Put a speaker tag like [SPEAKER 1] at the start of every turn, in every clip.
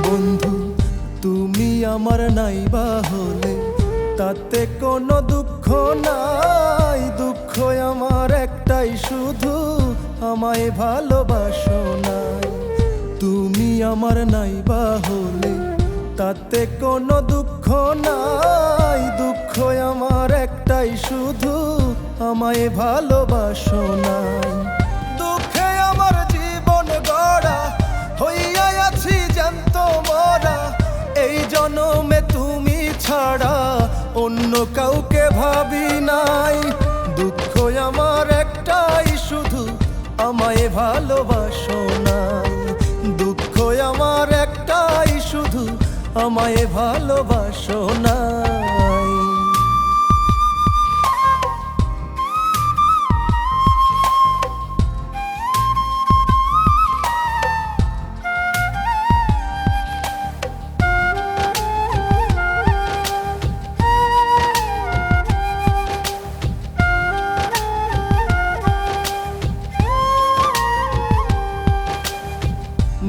[SPEAKER 1] বন্ধু তুমি আমার নাইবা হলে তাতে কোনো দুঃখ নাই, দুঃখ আমার একটাই শুধু আমায় ভালোবাসো নাই। তুমি আমার নাইবা হলে তাতে কোনো দুঃখ নাই, দুঃখ আমার একটাই শুধু আমায় ভালোবাসো নাই। দুঃখে আমার জীবন গড়া হইয়া আছি জ্যান্ত মরা, এই জনমে তুমি ছাড়া অন্য কাউকে ভাবি নাই। দুঃখ আমার একটাই শুধু আমায় ভালোবাসো নাই, দুঃখ আমার একটাই শুধু আমায় ভালোবাসো নাই।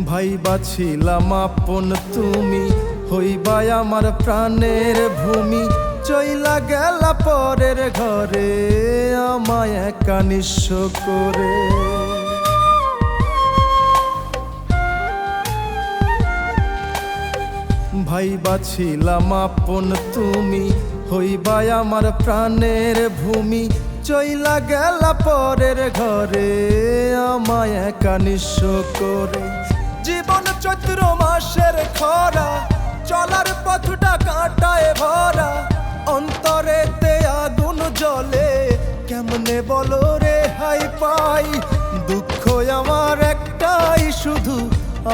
[SPEAKER 1] ভাইবা ছিলাম আপন তুমি, হইবা আমার প্রাণের ভূমি, চইলা গেলা পরের ঘরে আমায় একা নিঃস্ব করে। ভাইবা ছিলাম আপন তুমি, হইবা আমার প্রাণের ভূমি, চইলা গেলা পরের ঘরে আমায় একা নিঃস্ব করে। জীবন চৈত্র মাসের খরা, চলার পথটা কাঁটায় ভরা, অন্তরেতে আগুন জ্বলে কেমনে বলো রে হাই পাই। দুঃখ আমার একটাই শুধু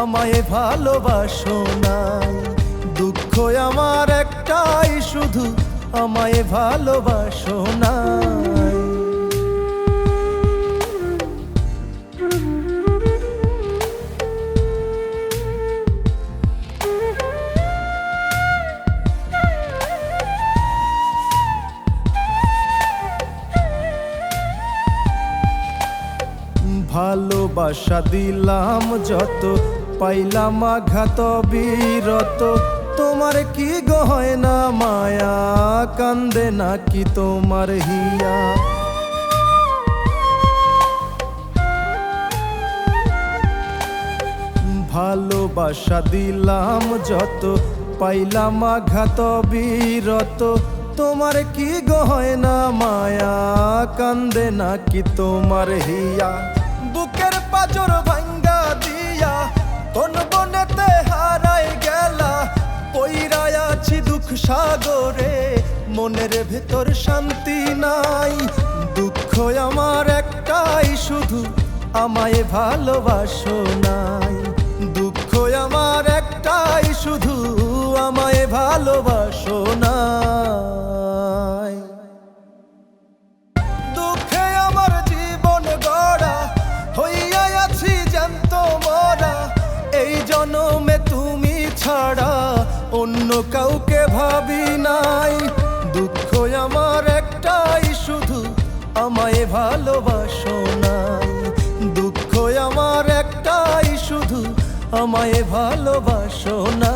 [SPEAKER 1] আমায় ভালোবাসো নাই, দুঃখ আমার একটাই শুধু আমায় ভালোবাসো নাই। ভালোবাসা দিলাম যত, পাইলাম আঘাত বিরত, তোমার কি গহনা মায়া, কান্দে নাকি তোমার হিয়া। ভালোবাসা দিলাম যত, পাইলাম আঘাত বিরত, তোমার কি গহনা মায়া, কান্দে নাকি তোমার হিয়া। বুকের পাজর ভাঙ্গা দিয়া কোন বনেতে হারাই গেলা, পইরাই আছি দুঃখ সাগরে, মনের ভেতর শান্তি নাই। দুঃখ আমার একটাই শুধু আমায় ভালোবাসো নাই, দুঃখ আমার একটাই শুধু আমায় ভালোবাসো নাই। দুঃখে আমার জীবন গড়া হইয়া আছি জ্যান্ত মরা, এই জনমে তুমি ছাড়া অন্য কাউকে ভাবি নাই। দুঃখ আমার একটাই শুধু আমায় ভালোবাসো নাই, দুঃখ আমার একটাই শুধু আমায় ভালোবাসো না।